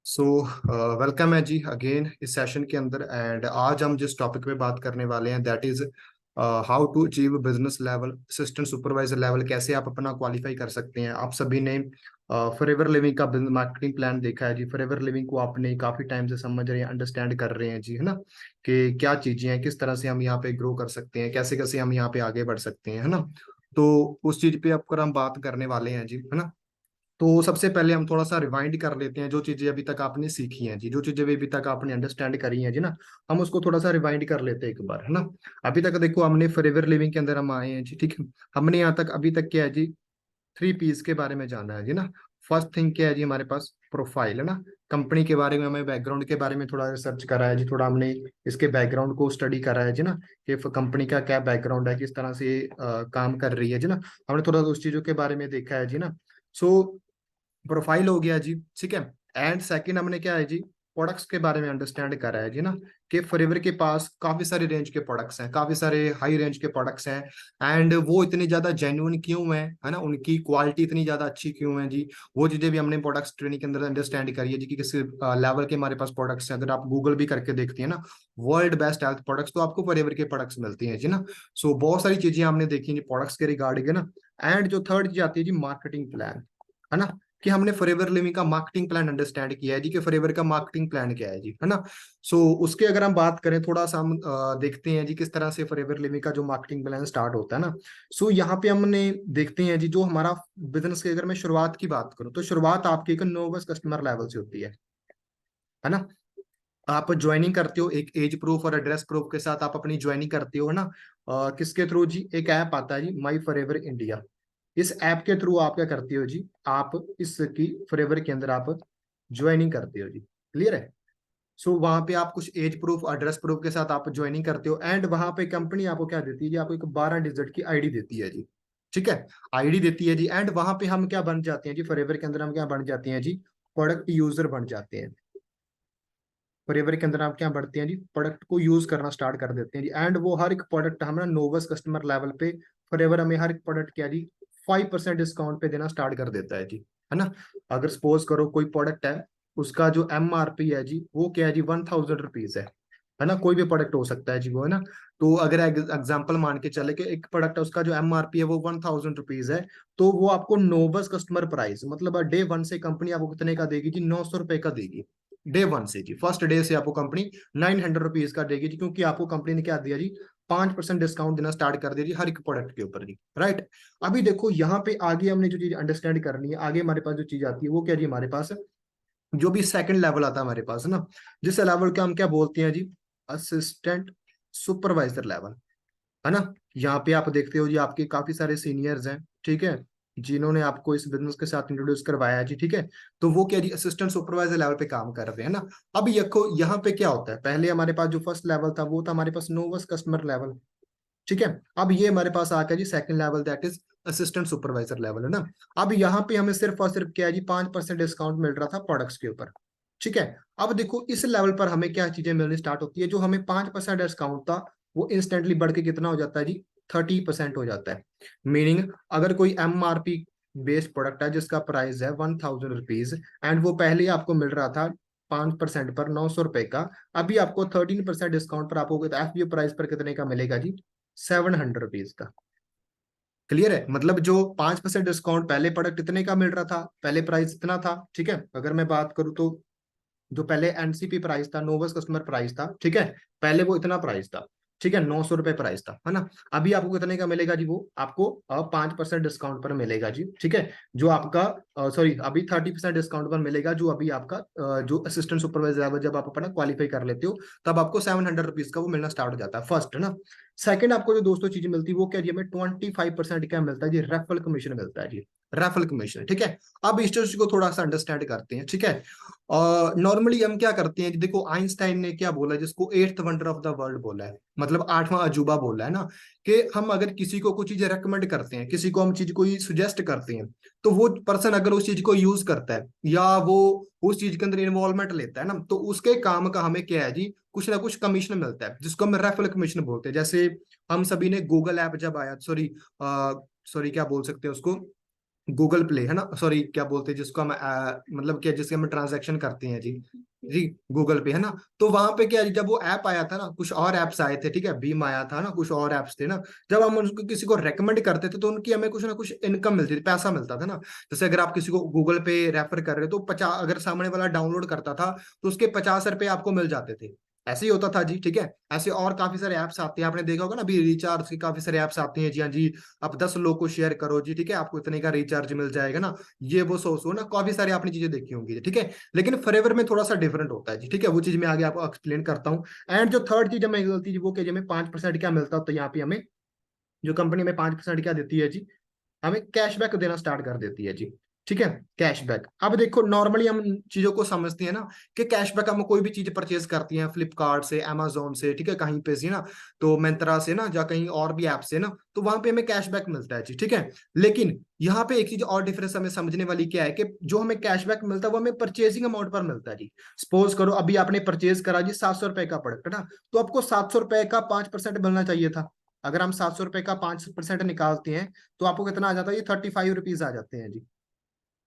So welcome है जी again इस session के अंदर। एंड आज हम जिस टॉपिक पे बात करने वाले हैं that is how to achieve business level assistant supervisor level. कैसे आप अपना क्वालिफाई कर सकते हैं। आप सभी ने फॉरएवर लिविंग का मार्केटिंग प्लान देखा है जी। फॉरएवर लिविंग को आपने काफी टाइम से समझ रहे हैं, अंडरस्टैंड कर रहे हैं जी, है ना, कि क्या चीजें हैं, किस तरह से हम यहाँ पे ग्रो कर सकते हैं, कैसे कैसे हम यहाँ पे आगे बढ़ सकते हैं, है ना। तो उस चीज पे अब हम बात करने वाले हैं जी, है ना। तो सबसे पहले हम थोड़ा सा रिवाइंड कर लेते हैं जो चीजें अभी तक आपने सीखी हैं जी, जो चीजें अभी तक आपने अंडरस्टैंड करी हैं जी ना। हम उसको थोड़ा सा रिवाइंड कर लेते हैं एक बार, है ना। अभी तक देखो हमने फॉरएवर लिविंग के अंदर हम आए हैं जी, ठीक है। हमने यहाँ तक अभी तक क्या है जी, 3 P's के बारे में जाना है जी ना। फर्स्ट थिंग क्या है जी, हमारे पास प्रोफाइल, है ना। कंपनी के बारे में, हमें बैकग्राउंड के बारे में थोड़ा रिसर्च करा है जी, थोड़ा हमने इसके बैकग्राउंड को स्टडी करा है जी ना, कि कंपनी का क्या बैकग्राउंड है, किस तरह से काम कर रही है जी ना। हमने थोड़ा उस चीजों के बारे में देखा है जी ना। सो प्रोफाइल हो गया जी, ठीक है। एंड सेकंड हमने क्या है जी, प्रोडक्ट्स के बारे में अंडरस्टैंड करा है जी ना, कि फॉरएवर के पास काफी सारे रेंज के प्रोडक्ट्स हैं, काफी सारे हाई रेंज के प्रोडक्ट्स हैं। एंड वो इतने ज्यादा जेन्युइन क्यों हैं, है ना, उनकी क्वालिटी इतनी ज्यादा अच्छी क्यों है जी। वो चीजें भी हमने प्रोडक्ट्स ट्रेनिंग के अंदर अंडरस्टैंड करी है जी, कि किस लेवल के हमारे पास प्रोडक्ट्स हैं। अगर आप गूगल भी करके देखते हैं ना, वर्ल्ड बेस्ट हेल्थ प्रोडक्ट्स, तो आपको फॉरएवर के प्रोडक्ट्स मिलती हैं जी ना। सो बहुत सारी चीजें हमने देखी जी प्रोडक्ट्स के रिगार्डिंग, है ना। एंड जो थर्ड चीज आती है जी, मार्केटिंग प्लान, है ना, कि हमने फॉरएवर लिविंग का मार्केटिंग प्लान अंडरस्टैंड किया है जी, कि फॉरएवर का मार्केटिंग प्लान क्या है जी, है ना। सो उसके अगर हम बात करें थोड़ा सा, हम देखते हैं जी किस तरह से फॉरएवर लिविंग का जो मार्केटिंग प्लान स्टार्ट होता है ना। सो यहाँ पे हमने देखते हैं जी, जो हमारा बिजनेस की अगर मैं शुरुआत की बात करूँ, तो शुरुआत आपकी एक नोविस कस्टमर लेवल से होती है ना। आप ज्वाइनिंग करते हो एक एज प्रूफ और एड्रेस प्रूफ के साथ, आप अपनी ज्वाइनिंग करते हो, है ना। किसके थ्रू जी, एक ऐप आता है जी, माई फॉरएवर इंडिया। इस ऐप के थ्रू आप क्या करते हो जी, आप इसकी फॉरएवर के अंदर आप ज्वाइनिंग करते हो जी। क्लियर है। सो वहां पे आप कुछ एज प्रूफ एड्रेस प्रूफ के साथ आप ज्वाइनिंग करते हो। एंड वहां पे कंपनी आपको क्या देती है जी, आपको एक 12 डिजिट की आईडी देती है जी, ठीक है। आईडी देती है जी। एंड वहां पे हम क्या बन जाते हैं जी, फॉरएवर के अंदर हम क्या बन जाते हैं जी, प्रोडक्ट यूजर बन जाते हैं। फॉरएवर के अंदर आप क्या बढ़ते हैं जी, प्रोडक्ट को यूज करना स्टार्ट कर देते हैं जी। एंड वो हर एक प्रोडक्ट हमारा नोवस कस्टमर लेवल पे फॉरएवर हमें हर एक प्रोडक्ट क्या जी, 5% डिस्काउंट पे देना स्टार्ट कर देता है जी, है ना। अगर सपोज करो कोई प्रोडक्ट है, उसका जो MRP है जी, वो क्या है जी, 1000 रुपीज है ना। कोई भी प्रोडक्ट हो सकता है जी वो, है ना। तो अगर एग्जाम्पल मान के चले कि एक प्रोडक्ट है, उसका जो MRP है वो 1000 रुपीज है, तो वो आपको नोवस कस्टमर प्राइस, मतलब डे वन से कंपनी आपको कितने का देगी जी, 900 रुपए का देगी। डे वन से जी, फर्स्ट डे से आपको कंपनी 900 रुपीज का देगी जी, क्योंकि आपको कंपनी ने क्या दिया जी, 5% डिस्काउंट देना स्टार्ट कर दिया जी हर एक प्रोडक्ट के ऊपर जी, राइट। अभी देखो यहाँ पे आगे हमने जो चीज अंडरस्टैंड करनी है, आगे हमारे पास जो चीज आती है वो क्या जी, हमारे पास जो भी सेकंड लेवल आता है हमारे पास, है ना, जिस लेवल का हम क्या बोलते हैं जी, असिस्टेंट सुपरवाइजर लेवल, है ना। यहाँ पे आप देखते हो जी, आपके काफी सारे सीनियर्स हैं, ठीक है, जिन्होंने आपको इस बिजनेस के साथ इंट्रोड्यूस करवाया है जी, ठीक है। तो वो क्या जी, असिस्टेंट सुपरवाइजर लेवल पे काम कर रहे हैं ना। अब देखो यहाँ पे क्या होता है, पहले हमारे पास जो फर्स्ट लेवल था वो था हमारे पास नोवस कस्टमर लेवल, ठीक है। अब ये हमारे पास आ गया जी second level, that is assistant supervisor level, है ना। अब यहाँ पे हमें सिर्फ और सिर्फ क्या है जी, 5% डिस्काउंट मिल रहा था प्रोडक्ट्स के ऊपर, ठीक है। अब देखो इस लेवल पर हमें क्या चीजें मिलनी स्टार्ट होती है, जो हमें 5% डिस्काउंट था वो इंस्टेंटली बढ़ के कितना हो जाता है जी, 30% हो जाता है। मीनिंग अगर कोई MRP बेस्ड प्रोडक्ट है जिसका प्राइस है 1000 रुपीज, एंड वो पहले ही आपको मिल रहा था 5% पर 900 रुपए का, अभी आपको 13% डिस्काउंट पर आपको FBO प्राइस पर कितने का मिलेगा जी, 700 रुपीज का। क्लियर है। मतलब जो 5% डिस्काउंट, पहले प्रोडक्ट इतने का मिल रहा था, पहले प्राइस इतना था, ठीक है। अगर मैं बात करूं तो जो पहले NCP प्राइस था, नोवस कस्टमर प्राइस था, ठीक है, पहले वो इतना प्राइस था, ठीक है, 900 रुपए प्राइस था, है ना। अभी आपको कितने का मिलेगा जी, वो आपको 5% डिस्काउंट पर मिलेगा जी, ठीक है। जो आपका सॉरी, अभी 30% डिस्काउंट पर मिलेगा, जो अभी आपका जो असिस्टेंट सुपरवाइजर लेवल जब आप अपना क्वालिफाई कर लेते हो, तब आपको 700 रुपीज का वो मिलना स्टार्ट हो जाता है, फर्स्ट, है ना। सेकंड आपको जो दोस्तों चीजें मिलती है वो क्या जी, हमें 25% क्या मिलता है जी, रेफरल कमीशन मिलता है जी, रेफरल कमीशन, ठीक है। अब इस चीज को थोड़ा सा अंडरस्टैंड करते हैं, ठीक है। नॉर्मली हम क्या करते हैं, देखो आइंस्टाइन ने क्या बोला, जिसको eighth wonder of the world बोला है, मतलब 8वां अजूबा बोला है ना, कि हम अगर किसी को कुछ चीजें रेकमेंड करते हैं, किसी को हम चीज कोई सुजेस्ट करते हैं, तो वो पर्सन अगर उस चीज को यूज करता है या वो उस चीज के अंदर इन्वॉल्वमेंट लेता है ना, तो उसके काम का हमें क्या है जी, कुछ ना कुछ कमीशन मिलता है, जिसको हम रेफरल कमीशन बोलते हैं। जैसे हम सभी ने गूगल ऐप जब आया, सॉरी सॉरी क्या बोल सकते हैं उसको, गूगल प्ले है ना, सॉरी क्या बोलते हैं जिसको हम मतलब क्या जिसके हम ट्रांजैक्शन करते हैं जी, जी गूगल पे है ना। तो वहां पे क्या है, जब वो ऐप आया था ना, कुछ और ऐप्स आए थे, ठीक है, भीम आया था ना, कुछ और ऐप्स थे ना, जब हम उनको किसी को रेकमेंड करते थे तो उनकी हमें कुछ ना कुछ इनकम मिलती थी, पैसा मिलता था ना। जैसे अगर आप किसी को गूगल पे रेफर कर रहे हो तो 50, अगर सामने वाला डाउनलोड करता था तो उसके 50 रुपए आपको मिल जाते थे। ऐसे ही होता था जी, ठीक है। ऐसे और काफी सारे ऐप्स आते हैं, आपने देखा होगा ना, अभी रिचार्ज के काफी सारे ऐप्स आते हैं जी, हाँ जी। आप 10 लोग को शेयर करो जी, ठीक है, आपको इतने का रिचार्ज मिल जाएगा ना, ये वो सो ना, काफी सारी आपने चीजें देखी होंगी, ठीक है। लेकिन फॉरएवर में थोड़ा सा डिफरेंट होता है जी, ठीक है, वो चीज मैं आगे आपको एक्सप्लेन करता हूँ। एंड जो थर्ड चीज हमें मिलती है वो क्या जी, हमें 5% क्या मिलता है, तो यहाँ पे हमें जो कंपनी में 5% क्या देती है जी, हमें कैशबैक देना स्टार्ट कर देती है जी, ठीक है। कैशबैक, अब देखो नॉर्मली हम चीजों को समझते हैं ना कि कैशबैक हम कोई भी चीज परचेज करती हैं फ्लिपकार्ट से, अमेजोन से, ठीक है, कहीं पे से ना, तो मिंत्रा से ना, या कहीं और भी ऐप से ना, तो वहां पे हमें कैशबैक मिलता है जी, ठीक है। लेकिन यहाँ पे एक चीज और डिफरेंस हमें समझने वाली क्या है कि जो हमें कैशबैक मिलता है वो हमें परचेजिंग अमाउंट पर मिलता है जी। सपोज करो अभी आपने परचेज करा जी 700 रुपए का प्रोडक्ट है ना, तो आपको 700 रुपए का 5% मिलना चाहिए था। अगर हम 700 रुपए का 5% निकालते हैं तो आपको कितना आ जाता है, ये 35 रुपीज आ जाते हैं जी,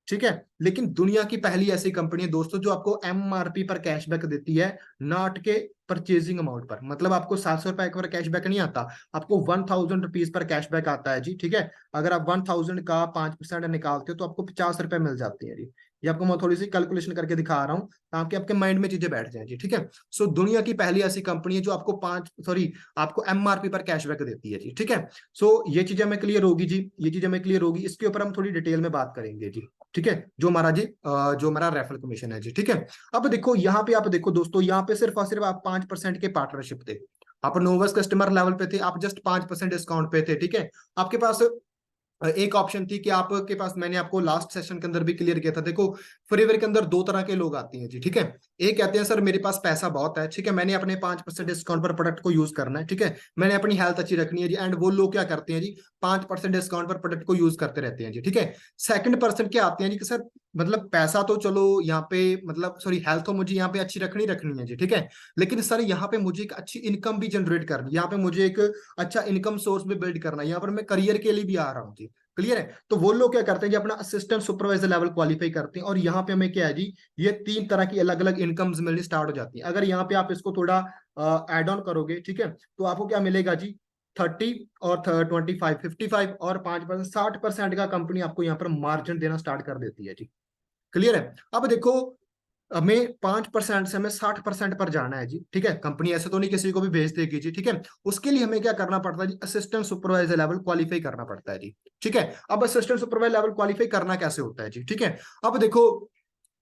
ठीक है। लेकिन दुनिया की पहली ऐसी कंपनी है दोस्तों जो आपको एमआरपी पर कैशबैक देती है, नॉट के परचेजिंग अमाउंट पर। मतलब आपको 700 रुपए पर कैशबैक नहीं आता, आपको 1000 रुपीज पर कैशबैक आता है जी, ठीक है। अगर आप 1000 का 5% निकालते हो तो आपको 50 रुपए मिल जाते हैं जी। ये आपको मैं थोड़ी सी कैलकुलेशन करके दिखा रहा हूँ ताकि आपके माइंड में चीजें बैठ जाए जी, ठीक है। सो दुनिया की पहली ऐसी कंपनी है जो आपको आपको एमआरपी पर कैशबैक देती है जी, ठीक है। सो ये चीजें हमें क्लियर होगी जी, ये चीजें हमें क्लियर होगी, इसके ऊपर हम थोड़ी डिटेल में बात करेंगे जी, ठीक है। जो हमारा जी जो हमारा रेफरल कमीशन है जी, ठीक है। अब देखो यहाँ पे, आप देखो दोस्तों, यहाँ पे सिर्फ और सिर्फ आप 5% के पार्टनरशिप थे, आप नोवस कस्टमर लेवल पे थे, आप जस्ट 5% डिस्काउंट पे थे, ठीक है। आपके पास एक ऑप्शन थी कि आपके पास, मैंने आपको लास्ट सेशन के अंदर भी क्लियर किया था, देखो फॉरएवर के अंदर दो तरह के लोग आते हैं जी, ठीक है। एक कहते हैं सर मेरे पास पैसा बहुत है, ठीक है, मैंने अपने 5% डिस्काउंट पर प्रोडक्ट को यूज करना है, ठीक है, मैंने अपनी हेल्थ अच्छी रखनी है जी। एंड वो लोग क्या करते हैं जी, 5% डिस्काउंट पर प्रोडक्ट को यूज करते रहते हैं जी, ठीक है। सेकंड पर्सन क्या आते हैं जी कि सर मतलब पैसा तो चलो यहाँ पे, मतलब सॉरी हेल्थ तो मुझे यहाँ पे अच्छी रखनी रखनी है जी, ठीक है, लेकिन सर यहाँ पे मुझे एक अच्छी इनकम भी जनरेट करनी है, यहाँ पे मुझे एक अच्छा इनकम सोर्स भी बिल्ड करना है, यहाँ पर मैं करियर के लिए भी आ रहा हूँ जी। क्लियर है। तो वो लोग क्या करते हैं जी, अपना असिस्टेंट सुपरवाइजर लेवल क्वालिफाई करते हैं, और यहाँ पे हमें क्या है जी, ये 3 तरह की अलग अलग इनकम्स मिलनी स्टार्ट हो जाती है। अगर यहाँ पे आप इसको थोड़ा एड ऑन करोगे, ठीक है, तो आपको क्या मिलेगा जी, 30 और 25, 55 और 5%, 60% का कंपनी आपको यहाँ पर मार्जिन देना स्टार्ट कर देती है जी। क्लियर है। अब देखो हमें 5% से हमें 60% पर जाना है जी, ठीक है। कंपनी ऐसे तो नहीं किसी को भी भेज देगी जी, ठीक है। उसके लिए हमें क्या करना पड़ता है जी, असिस्टेंट सुपरवाइजर लेवल क्वालिफाई करना पड़ता है जी, ठीक है। अब असिस्टेंट सुपरवाइजर लेवल क्वालिफाई करना कैसे होता है जी, ठीक है। अब देखो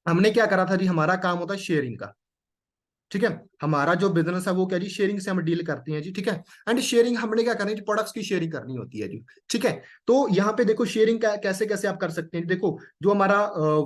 हमने क्या करा था जी, हमारा काम होता है शेयरिंग का, ठीक है। हमारा जो बिजनेस है वो क्या जी, शेयरिंग से हम डील करते हैं जी, ठीक है। एंड शेयरिंग हमने क्या करनी है, प्रोडक्ट्स की शेयरिंग करनी होती है जी, ठीक है। तो यहाँ पे देखो शेयरिंग कैसे कैसे आप कर सकते हैं, देखो जो हमारा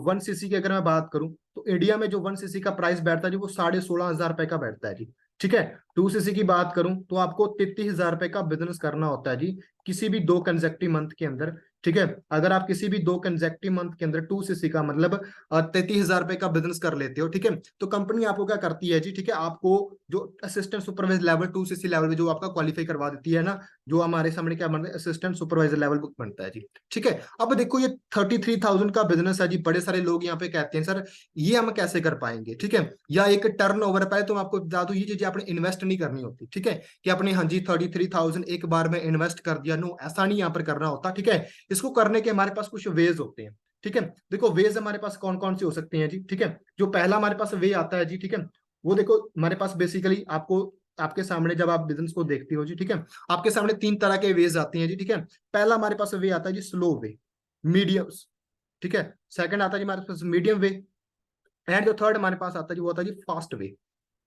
1 सीसी की अगर मैं बात करूं तो इंडिया में जो 1 सीसी का प्राइस बैठता है जी वो 16,500 रुपए का बैठता है जी, ठीक है। 2 सीसी की बात करूं तो आपको 33,000 रुपए का बिजनेस करना होता है जी, किसी भी 2 कंजेक्टिव मंथ के अंदर, ठीक है। अगर आप किसी भी 2 कंजेक्टिव मंथ के अंदर 2 सीसी का मतलब 33,000 रुपए का बिजनेस कर लेते हो, ठीक है, तो कंपनी आपको क्या करती है जी, ठीक है, आपको जो assistant supervisor level 2 CC level में जो आपका क्वालिफाई करवा देती है ना, जो हमारे सामने क्या बनता है, असिस्टेंट सुपरवाइजर लेवल बुक बनता है जी, ठीक है। अब देखो ये 33,000 का बिजनेस है जी, बड़े सारे लोग यहाँ पे कहते हैं सर ये हम कैसे कर पाएंगे, ठीक है, या एक टर्न ओवर पाए, तो आपको बता दो ये चीजें आपने इन्वेस्ट नहीं करनी होती, ठीक है, कि आपने हाँ जी 33,000 एक बार में इन्वेस्ट कर दिया, नो ऐसा नहीं यहाँ पर करना होता, ठीक है। इसको करने के हमारे पास कुछ वेज होते हैं, ठीक है। देखो वेज हमारे पास कौन कौन से हो सकते हैं जी, ठीक है। जो पहला हमारे पास वे आता है जी, ठीक है, वो देखो हमारे पास बेसिकली आपको, आपके सामने जब आप बिजनेस को देखते हो जी, ठीक है, आपके सामने 3 तरह के वेज आते हैं जी, ठीक है। पहला हमारे पास वे आता है जी स्लो वे, मीडियम, ठीक है। सेकंड आता है जी हमारे पास मीडियम वे, एंड जो थर्ड हमारे पास आता है जी वो आता है जी फास्ट वे,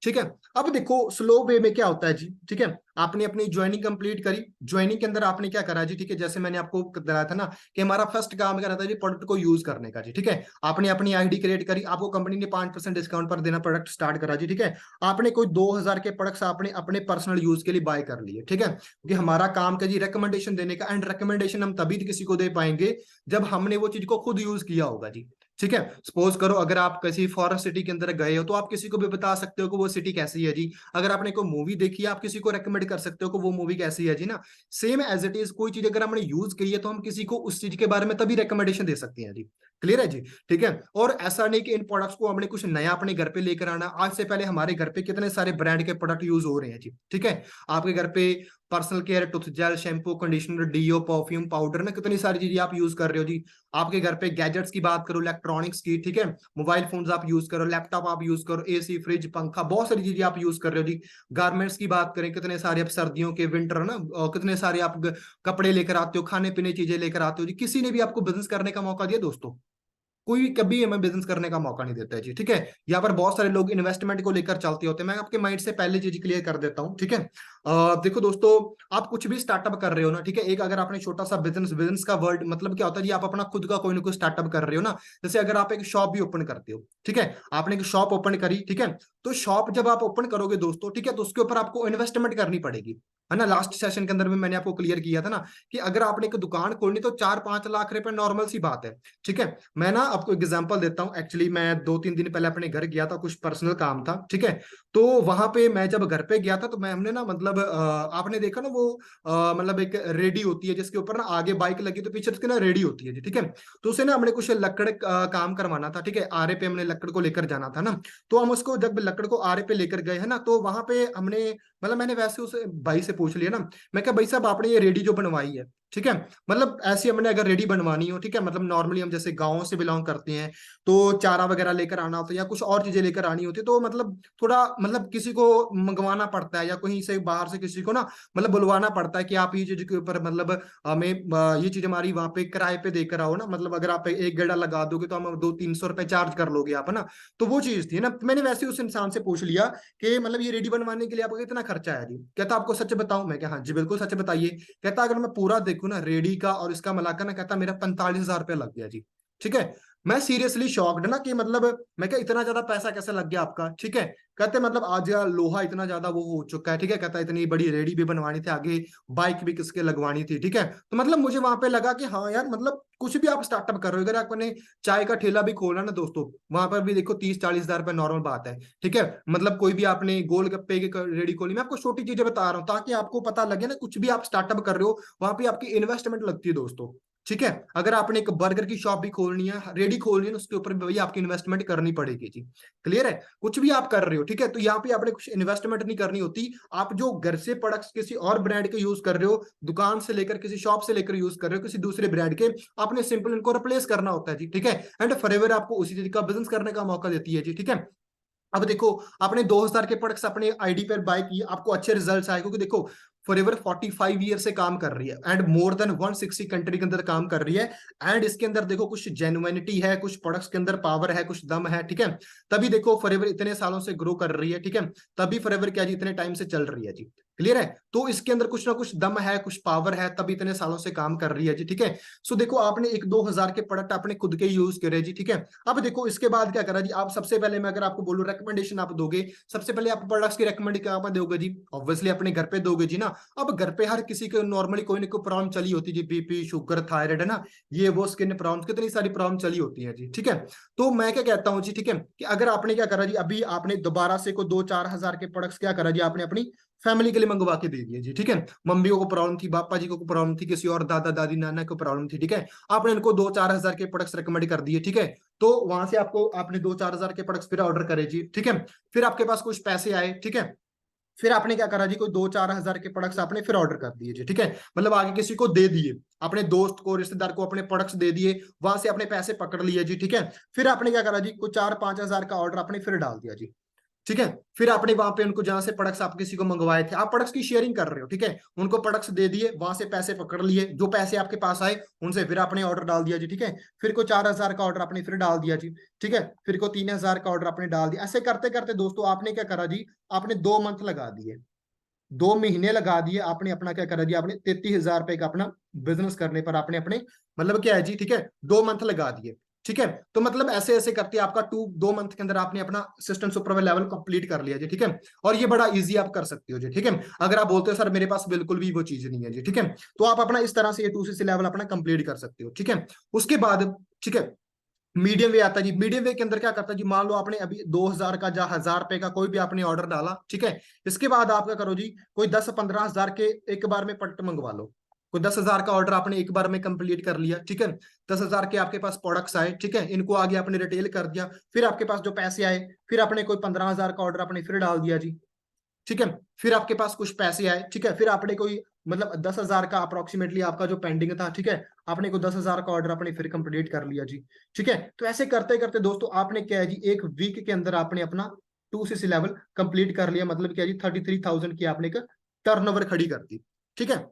ठीक है। अब देखो स्लो वे में क्या होता है जी, ठीक है, आपने अपनी ज्वाइनिंग कंप्लीट करी, ज्वाइनिंग के अंदर आपने क्या करा जी, ठीक है, जैसे मैंने आपको बताया था ना कि हमारा फर्स्ट काम क्या रहता है जी, प्रोडक्ट को यूज करने का जी, ठीक है। आपने अपनी आईडी क्रिएट करी, आपको कंपनी ने 5% डिस्काउंट पर देना, प्रोडक्ट स्टार्ट करा जी, ठीक है। आपने कोई 2,000 के प्रोडक्ट्स आपने अपने पर्सनल यूज के लिए बाय कर लिए, ठीक है, क्योंकि हमारा काम का जी रिकमेंडेशन देने का, एंड रिकमेंडेशन हम तभी किसी को दे पाएंगे जब हमने वो चीज को खुद यूज किया होगा जी, ठीक है। सपोज करो अगर आप किसी फॉरेन सिटी के अंदर गए हो तो आप किसी को भी बता सकते हो कि वो सिटी कैसी है जी। अगर आपने कोई मूवी देखी है आप किसी को रेकमेंड कर सकते हो कि वो मूवी कैसी है जी ना। सेम एज इट इज कोई चीज अगर हमने यूज की है तो हम किसी को उस चीज के बारे में तभी रिकमेंडेशन दे सकते हैं जी। क्लियर है जी। ठीक है। और ऐसा नहीं कि इन प्रोडक्ट्स को हमने कुछ नया अपने घर पे लेकर आना। आज से पहले हमारे घर पे कितने सारे ब्रांड के प्रोडक्ट यूज हो रहे हैं जी। ठीक है। आपके घर पे personal care, tooth gel, shampoo, conditioner, deo, perfume, powder ना, कितनी सारी चीजें आप यूज कर रहे हो जी। आपके घर पे गैजेट्स की बात करो, इलेक्ट्रॉनिक्स की, ठीक है, मोबाइल फोन्स आप यूज करो, लैपटॉप आप यूज करो, एसी, फ्रिज, पंखा, बहुत सारी चीजें आप यूज कर रहे हो जी। गारमेंट्स की बात करें, कितने सारे आप सर्दियों के, विंटर ना, कितने सारे आप कपड़े लेकर आते हो, खाने पीने चीजें लेकर आते हो जी। किसी ने भी आपको बिजनेस करने का मौका दिया दोस्तों? कोई कभी हमें बिजनेस करने का मौका नहीं देता है जी। ठीक है। यहाँ पर बहुत सारे लोग इन्वेस्टमेंट को लेकर चलते होते हैं। मैं आपके माइंड से पहले चीज क्लियर कर देता हूँ। ठीक है। देखो दोस्तों, आप कुछ भी स्टार्टअप कर रहे हो ना, ठीक है, एक अगर आपने छोटा सा बिजनेस, बिजनेस का वर्ड मतलब क्या होता है जी, आप अपना खुद का कोई ना कोई स्टार्टअप कर रहे हो ना। जैसे अगर आप एक शॉप भी ओपन करते हो, ठीक है, आपने एक शॉप ओपन करी, ठीक है, तो शॉप जब आप ओपन करोगे दोस्तों, ठीक है, तो उसके ऊपर आपको इन्वेस्टमेंट करनी पड़ेगी, है ना। लास्ट सेशन के अंदर में मैंने आपको क्लियर किया था ना कि अगर आपने एक दुकान खोलनी तो 4-5 लाख रुपए नॉर्मल सी बात है। ठीक है। मैं ना आपको एग्जांपल देता हूँ। एक्चुअली मैं 2-3 दिन पहले अपने घर गया था, कुछ पर्सनल काम था, ठीक है। तो वहां पे मैं जब घर पे गया था तो मैं हमने ना मतलब आपने देखा ना वो मतलब एक रेडी होती है जिसके ऊपर ना आगे बाइक लगी तो पीछे उसके ना रेडी होती है जी। ठीक है। तो उसे ना हमने कुछ लकड़ काम करवाना था, ठीक है, आरे पे हमने लकड़ को लेकर जाना था ना। तो हम उसको जब लकड़ को आरे पे लेकर गए है ना, तो वहां पे हमने मतलब मैंने वैसे उस भाई से पूछ लिया ना, मैं क्या भाई साहब आपने ये रेडी जो बनवाई है, ठीक है, मतलब ऐसी हमने अगर रेडी बनवानी हो, ठीक है, मतलब नॉर्मली हम जैसे गाँव से बिलोंग करते हैं तो चारा वगैरह लेकर आना होता है या कुछ और चीजें लेकर आनी होती है, तो मतलब थोड़ा मतलब किसी को मंगवाना पड़ता है या कहीं से बाहर से किसी को ना मतलब बुलवाना पड़ता है कि आप ये चीज के ऊपर मतलब हमें ये चीज हमारी वहां पे किराए पे देकर आओ ना, मतलब अगर आप एक गेड़ा लगा दोगे तो हम 200-300 रुपए चार्ज कर लोगे आप, है ना। तो वो चीज थी ना, मैंने वैसे उस इंसान से पूछ लिया कि मतलब ये रेडी बनवाने के लिए आपको कितना खर्चा आया जी। कहता आपको सच बताऊं? मैं क्या, हाँ जी बिल्कुल सच बताइए। कहता अगर मैं पूरा देखूं ना रेडी का और इसका मिलाकर ना, कहता मेरा 45,000 रुपया लग गया जी। ठीक है। मैं सीरियसली शॉक्ड ना कि मतलब मैं क्या इतना ज्यादा पैसा कैसे लग गया आपका? ठीक है। कहते मतलब आज यार लोहा इतना ज्यादा वो हो चुका है, ठीक है, कहता इतनी बड़ी रेडी भी बनवानी थी, आगे बाइक भी किसके लगवानी थी, ठीक है। तो मतलब मुझे वहां पे लगा कि हाँ यार मतलब कुछ भी आप स्टार्टअप कर रहे हो, अगर आपने चाय का ठेला भी खोला ना दोस्तों, वहां पर भी देखो 30-40 हजार रुपये नॉर्मल बात है। ठीक है। मतलब कोई भी आपने गोलगप्पे की रेडी खोली, मैं आपको छोटी चीजें बता रहा हूँ ताकि आपको पता लगे ना, कुछ भी आप स्टार्टअप कर रहे हो वहां पे आपकी इन्वेस्टमेंट लगती है दोस्तों। ठीक है। अगर आपने एक बर्गर की शॉप भी खोलनी है, रेडी खोलनी है, उसके ऊपर भी भैया आपकी इन्वेस्टमेंट करनी पड़ेगी जी। क्लियर है। कुछ भी आप कर रहे हो, ठीक है, तो यहाँ पे आपने कुछ इन्वेस्टमेंट नहीं करनी होती। आप जो घर से प्रोडक्ट्स किसी और ब्रांड के यूज कर रहे हो, दुकान से लेकर किसी शॉप से लेकर यूज कर रहे हो किसी दूसरे ब्रांड के, आपने सिंपल इनको रिप्लेस करना होता है जी। ठीक है। एंड फॉरएवर आपको उसी चीज का बिजनेस करने का मौका देती है जी। ठीक है। अब देखो, आपने 2000 के प्रोडक्ट्स अपने आईडी पर बाय किए, आपको अच्छे रिजल्ट्स आए, क्योंकि देखो फॉरएवर 45 ईयर से काम कर रही है एंड मोर देन 160 कंट्री के अंदर काम कर रही है। एंड इसके अंदर देखो कुछ जेन्युइनिटी है, कुछ प्रोडक्ट्स के अंदर पावर है, कुछ दम है, ठीक है। तभी देखो फॉरएवर इतने सालों से ग्रो कर रही है, ठीक है। तभी फॉरएवर क्या जी इतने टाइम से चल रही है जी। क्लियर है। तो इसके अंदर कुछ ना कुछ दम है, कुछ पावर है, तभी इतने सालों से काम कर रही है जी। ठीक है। सो देखो आपने 1-2 हजार के प्रोडक्ट आपने खुद के यूज करे जी। ठीक है। अब देखो इसके बाद क्या करा जी, आप सबसे पहले मैं अगर आपको बोलूं रिकमेंडेशन आप दोगे, सबसे पहले आप प्रोडक्ट्स की रिकमेंड क्या आप दोगे जी? ऑब्वियसली अपने घर पे दोगे जी ना। अब घर पे हर किसी को नॉर्मली कोई ना कोई प्रॉब्लम चली होती है जी, बीपी, शुगर, थायराइड, है ना, ये वो स्किन प्रॉब्लम, कितनी सारी प्रॉब्लम चली होती है जी। ठीक है। तो मैं क्या कहता हूँ जी, ठीक है, कि अगर आपने क्या करा जी, अभी आपने दोबारा से को 2-4 हजार के प्रोडक्ट्स क्या करा जी, आपने अपनी फैमिली के लिए मंगवा के दे दिए जी। ठीक है। मम्मी को प्रॉब्लम थी, पापा जी को प्रॉब्लम थी, किसी और दादा दादी नाना को प्रॉब्लम थी, ठीक है, आपने इनको 2-4 हजार के प्रोडक्ट्स रिकमेंड कर दिए। ठीक है। तो वहां से आपको आपने 2-4 हजार के प्रोडक्ट्स फिर ऑर्डर करे जी। ठीक है। फिर आपके पास कुछ पैसे आए, ठीक है, फिर आपने क्या करा जी, कोई 2-4 हजार के प्रोडक्ट्स आपने फिर ऑर्डर कर दिए जी। ठीक है। मतलब आगे किसी को दे दिए, अपने दोस्त को, रिश्तेदार को अपने प्रोडक्ट्स दे दिए, वहां से अपने पैसे पकड़ लिए जी। ठीक है। फिर आपने क्या करा जी, कोई 4-5 हजार का ऑर्डर आपने फिर डाल दिया जी। ठीक है। फिर आपने वहां पे उनको जहां से प्रोडक्ट्स आप किसी को मंगवाए थे, आप प्रोडक्ट्स की शेयरिंग कर रहे हो, ठीक है, उनको प्रोडक्ट्स दे दिए, वहां से पैसे पकड़ लिए, जो पैसे आपके पास आए उनसे फिर आपने ऑर्डर डाल दिया जी। ठीक है। फिर को 4 हजार का ऑर्डर आपने फिर डाल दिया जी। ठीक है। फिर को 3 हजार का ऑर्डर आपने डाल दिया। ऐसे करते करते दोस्तों आपने क्या करा जी, आपने 2 मंथ लगा दिए, 2 महीने लगा दिए आपने, अपना क्या करा दिया आपने 33 हजार रुपए का अपना बिजनेस करने पर आपने अपने मतलब क्या है जी, ठीक है, 2 मंथ लगा दिए। ठीक है। तो मतलब ऐसे ऐसे करते आपका 2 मंथ के अंदर आपने अपना असिस्टेंट सुपरवाइजर लेवल कंप्लीट कर लिया जी। ठीक है। और ये बड़ा इजी आप कर सकते हो जी। ठीक है। अगर आप बोलते हो सर मेरे पास बिल्कुल भी वो चीज नहीं है जी, ठीक है, तो आप अपना इस तरह से ये 2CC लेवल अपना कंप्लीट कर सकते हो। ठीक है। उसके बाद, ठीक है, मीडियम वे आता है जी। मीडियम वे के अंदर क्या करता है जी, मान लो आपने अभी 2000 का या 1000 रुपए का कोई भी आपने ऑर्डर डाला, ठीक है। इसके बाद आप क्या करो जी, कोई 10-15 हजार के एक बार में प्रोडक्ट मंगवा लो। कोई 10,000 का ऑर्डर आपने एक बार में कंप्लीट कर लिया, ठीक है। 10,000 के आपके पास प्रोडक्ट्स आए, ठीक है, इनको आगे आपने रिटेल कर दिया, फिर आपके पास जो पैसे आए, फिर आपने कोई 15,000 का ऑर्डर आपने फिर डाल दिया जी, ठीक है। फिर आपके पास कुछ पैसे आए, ठीक है, फिर आपने कोई मतलब 10,000 का अप्रोक्सीमेटली आपका जो पेंडिंग था, ठीक है, आपने कोई 10,000 का ऑर्डर आपने फिर कंप्लीट कर लिया जी, ठीक है। तो ऐसे करते करते दोस्तों आपने क्या है जी, एक वीक के अंदर आपने अपना 2cc लेवल कंप्लीट कर लिया, मतलब क्या है जी, 33,000 की आपने एक टर्नओवर खड़ी कर दी, ठीक है।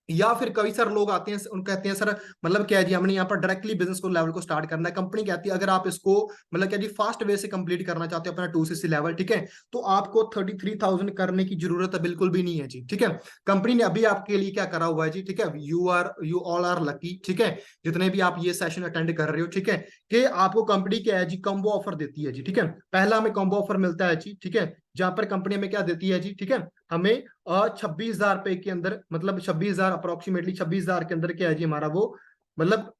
या फिर कई सारे लोग आते हैं, उन कहते हैं सर मतलब क्या है जी, हमने यहाँ पर डायरेक्टली बिजनेस को लेवल को स्टार्ट करना है। कंपनी कहती है अगर आप इसको मतलब क्या जी फास्ट वे से कंप्लीट करना चाहते हो अपना 2cc लेवल, ठीक है, तो आपको 33,000 करने की जरूरत बिल्कुल भी नहीं है जी, ठीक है। कंपनी ने अभी आपके लिए क्या करा हुआ है जी, ठीक है, यू ऑल आर लकी, ठीक है, जितने भी आप ये सेशन अटेंड कर रहे हो, ठीक है, कि आपको कंपनी क्या है जी, कॉम्बो ऑफर देती है जी, ठीक है। पहला हमें कॉम्बो ऑफर मिलता है जी, ठीक है, जहां पर कंपनी हमें क्या देती है जी, ठीक है, हमें 26,000 रुपए के अंदर, मतलब 26,000 अप्रोक्सीमेटली 26,000 के अंदर क्या है जी हमारा वो, मतलब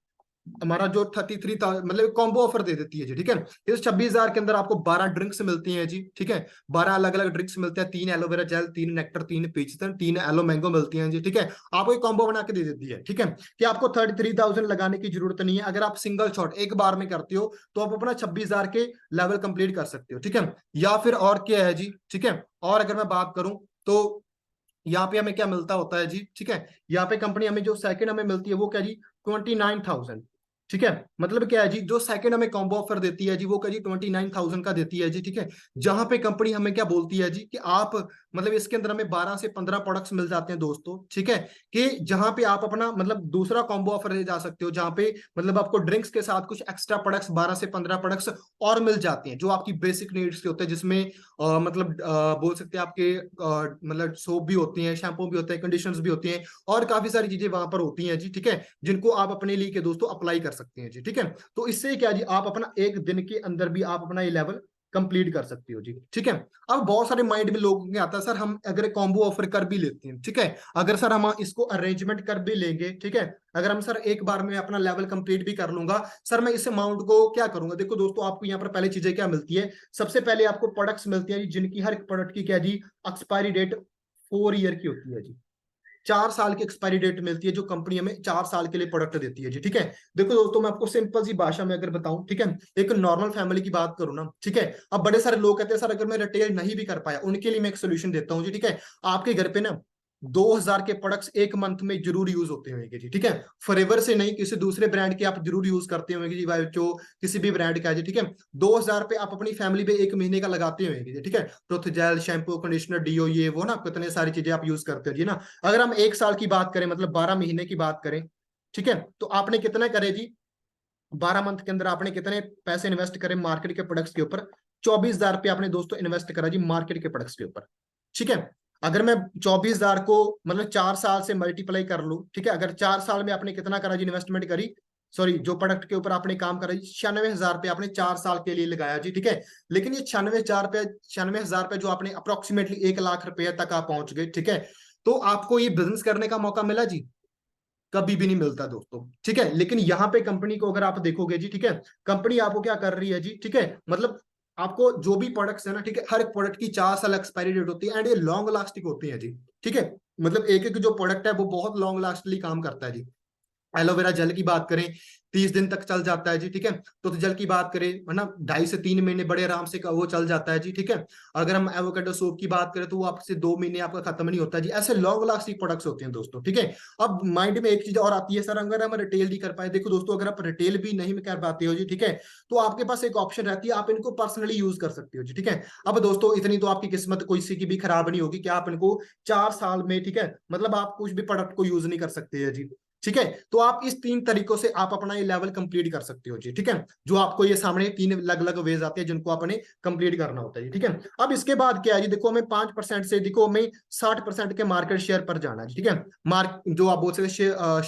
हमारा जो 33,000 मतलब कॉम्बो ऑफर दे देती है जी, ठीक है। इस 26,000 के अंदर आपको 12 ड्रिंक्स मिलती हैं जी, ठीक है, 12 अलग अलग ड्रिंक्स मिलते हैं, 3 aloe vera gel, 3 nectar, 3 peach, 3 aloe mango मिलती हैं जी, ठीक है। आपको एक कॉम्बो बना के दे देती है, ठीक है, कि आपको 33,000 लगाने की जरूरत नहीं है। अगर आप सिंगल शॉट एक बार में करते हो तो आप अपना 26,000 के लेवल कंप्लीट कर सकते हो, ठीक है। या फिर और क्या है जी, ठीक है, और अगर मैं बात करूं तो यहाँ पे हमें क्या मिलता होता है जी, ठीक है, यहाँ पे कंपनी हमें जो सेकंड हमें मिलती है वो क्या जी, 29,000, ठीक है। मतलब क्या है जी, जो सेकंड हमें कॉम्बो ऑफर देती है जी वो क्या जी 29,000 का देती है जी, ठीक है। जहां पे कंपनी हमें क्या बोलती है जी कि आप मतलब इसके अंदर हमें 12 से 15 प्रोडक्ट्स मिल जाते हैं दोस्तों, ठीक है, कि जहां पे आप अपना मतलब दूसरा कॉम्बो ऑफर ले जा सकते हो, जहां पे मतलब आपको ड्रिंक्स के साथ कुछ एक्स्ट्रा प्रोडक्ट्स 12 से 15 प्रोडक्ट्स और मिल जाते हैं जो आपकी बेसिक नीड्स के होते हैं, जिसमें मतलब बोल सकते हैं आपके मतलब सोप भी होती हैं, शैम्पू भी होते हैं, कंडीशनर्स भी होती हैं, और काफी सारी चीजें वहां पर होती हैं जी, ठीक है, जिनको आप अपने लिए के दोस्तों अप्लाई कर सकते हैं जी, ठीक है। तो इससे क्या जी, आप अपना एक दिन के अंदर भी आप अपना ये लेवल कंप्लीट कर सकते हो जी, ठीक है। अब बहुत सारे माइंड में लोगों के आता है सर हम अगर कॉम्बो ऑफर कर भी लेते हैं, ठीक है, अगर सर हम इसको अरेंजमेंट कर भी लेंगे, ठीक है, अगर हम सर एक बार में अपना लेवल कंप्लीट भी कर लूंगा, सर मैं इस अमाउंट को क्या करूंगा। देखो दोस्तों आपको यहाँ पर पहले चीजें क्या मिलती है, सबसे पहले आपको प्रोडक्ट्स मिलती है जी, जिनकी हर एक प्रोडक्ट की क्या जी एक्सपायरी डेट 4 ईयर की होती है जी। 4 साल की एक्सपायरी डेट मिलती है जो कंपनी हमें 4 साल के लिए प्रोडक्ट देती है जी, ठीक है। देखो दोस्तों मैं आपको सिंपल सी भाषा में अगर बताऊं, ठीक है, एक नॉर्मल फैमिली की बात करूं ना, ठीक है, अब बड़े सारे लोग कहते हैं सर अगर मैं रिटेल नहीं भी कर पाया, उनके लिए मैं एक सोल्यूशन देता हूं जी, ठीक है। आपके घर पे ना 2,000 के प्रोडक्ट्स एक मंथ में जरूर यूज होते होंगे जी, ठीक है। फॉरएवर से नहीं, किसी दूसरे ब्रांड के आप जरूर यूज करते होंगे जी, भाई जो किसी भी ब्रांड का है जी, ठीक है। 2,000 पे आप अपनी फैमिली पे एक महीने का लगाते होंगे जी, ठीक है। Tooth gel, shampoo, conditioner, deo, ये वो ना कितने सारी चीजें आप यूज करते हो जी ना। अगर हम एक साल की बात करें, मतलब 12 महीने की बात करें, ठीक है, तो आपने कितना करे जी, 12 मंथ के अंदर आपने कितने पैसे इन्वेस्ट करे मार्केट के प्रोडक्ट्स के ऊपर, 24,000 रुपये आपने दोस्तों इन्वेस्ट करा जी मार्केट के प्रोडक्ट्स के ऊपर, ठीक है। अगर मैं 24,000 को मतलब 4 साल से मल्टीप्लाई कर लूं, ठीक है, अगर 4 साल में आपने कितना करा जी इन्वेस्टमेंट करी, सॉरी जो प्रोडक्ट के ऊपर आपने काम करा जी, 96,000 रुपये आपने 4 साल के लिए लगाया जी, ठीक है। लेकिन ये 96,000 रुपये जो आपने अप्रोक्सीमेटली 1 लाख रुपए तक आप पहुंच गए, ठीक है। तो आपको ये बिजनेस करने का मौका मिला जी, कभी भी नहीं मिलता दोस्तों, ठीक है। लेकिन यहाँ पे कंपनी को अगर आप देखोगे जी, ठीक है, कंपनी आपको क्या कर रही है जी, ठीक है, मतलब आपको जो भी प्रोडक्ट्स है ना, ठीक है, हर एक प्रोडक्ट की 4 साल एक्सपायरी डेट होती है एंड ये लॉन्ग लास्टिंग होती है जी, ठीक है। मतलब एक एक जो प्रोडक्ट है वो बहुत लॉन्ग लास्टली काम करता है जी। एलोवेरा जेल की बात करें 30 दिन तक चल जाता है जी, ठीक है। तो जेल की बात करें है ना 2.5 से 3 महीने बड़े आराम से वो चल जाता है जी, ठीक है। अगर हम एवोकेडो सोप की बात करें तो वो आपसे 2 महीने आपका खत्म नहीं होता जी। ऐसे लॉन्ग लास्टिंग प्रोडक्ट्स होते हैं दोस्तों, ठीक है। अब माइंड में एक चीज और आती है सर अगर हम रिटेल नहीं कर पाए, देखो दोस्तों अगर आप रिटेल भी नहीं कर पाते हो जी, ठीक है, तो आपके पास एक ऑप्शन रहती है, आप इनको पर्सनली यूज कर सकते हो जी, ठीक है। अब दोस्तों इतनी तो आपकी किस्मत कोई सी की भी खराब नहीं होगी कि आप इनको 4 साल में, ठीक है, मतलब आप कुछ भी प्रोडक्ट को यूज नहीं कर सकते हैं जी, ठीक है। तो आप इस 3 तरीकों से आप अपना ये लेवल कंप्लीट कर सकते हो जी, ठीक है। जो आपको ये सामने 3 अलग अलग वेज आते हैं जिनको आपने कंप्लीट करना होता है जी, ठीक है। अब इसके बाद क्या है जी, देखो हमें 5% से देखो हमें 60% के मार्केट शेयर पर जाना है जी, ठीक है। मार्क जो आप बोल सकते हैं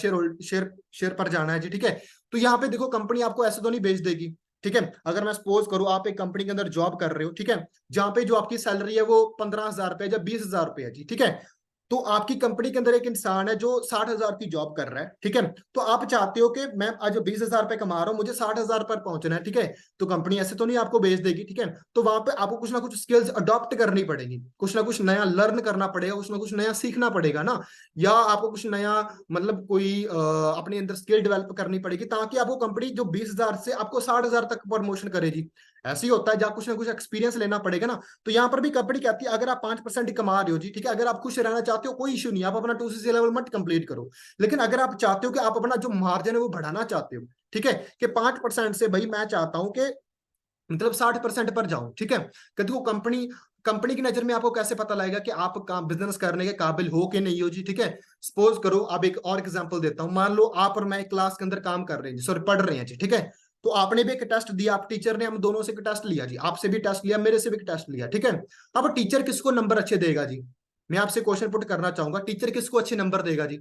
शेयर पर जाना है जी, ठीक है। तो यहाँ पे देखो कंपनी आपको ऐसे तो नहीं बेच देगी, ठीक है। अगर मैं सपोज करूं आप एक कंपनी के अंदर जॉब कर रहे हो, ठीक है, जहां पे जो आपकी सैलरी है वो 15,000 रुपए या 20,000 रुपए है जी, ठीक है। तो आपकी कंपनी के अंदर एक इंसान है जो 60,000 की जॉब कर रहा है, ठीक है, तो आप चाहते हो कि मैं आज 20,000 रुपए कमा रहा हूँ, मुझे 60,000 पर पहुंचना है, ठीक है, तो कंपनी ऐसे तो नहीं आपको बेच देगी, ठीक है, तो वहां पे आपको कुछ ना कुछ स्किल्स अडॉप्ट करनी पड़ेगी, कुछ ना कुछ नया लर्न करना पड़ेगा, कुछ ना कुछ नया सीखना पड़ेगा ना, या आपको कुछ नया मतलब कोई अपने अंदर स्किल डेवलप करनी पड़ेगी, ताकि आपको कंपनी जो 20,000 से आपको 60,000 तक प्रमोशन करेगी। ऐसे ही होता है, जहाँ कुछ ना कुछ एक्सपीरियंस लेना पड़ेगा ना। तो यहाँ पर भी कंपनी कहती है अगर आप 5% कमा रहे हो जी, ठीक है, अगर आप खुश रहना चाहते हो कोई इशू नहीं, आप अपना 2CC लेवल मत कंप्लीट करो, लेकिन अगर आप चाहते हो कि आप अपना जो मार्जिन है वो बढ़ाना चाहते हो, ठीक है, कि 5% से भाई मैं चाहता हूं कि मतलब 60% पर जाऊं, ठीक है, क्योंकि वो कंपनी कंपनी की नजर में आपको कैसे पता लगेगा कि आप काम बिजनेस करने के काबिल हो कि नहीं हो जी, ठीक है। सपोज करो, अब एक और एग्जांपल देता हूं, मान लो आप और मैं एक क्लास के अंदर काम कर रहे हैं जी, सॉरी पढ़ रहे हैं जी, ठीक है, तो आपने भी एक टेस्ट दिया, आप टीचर ने, हम दोनों से एक टेस्ट लिया जी, आपसे भी टेस्ट लिया, मेरे से भी टेस्ट लिया, ठीक है। अब टीचर किसको नंबर अच्छे देगा जी, मैं आपसे क्वेश्चन पुट करना चाहूंगा, टीचर किसको अच्छे नंबर देगा जी?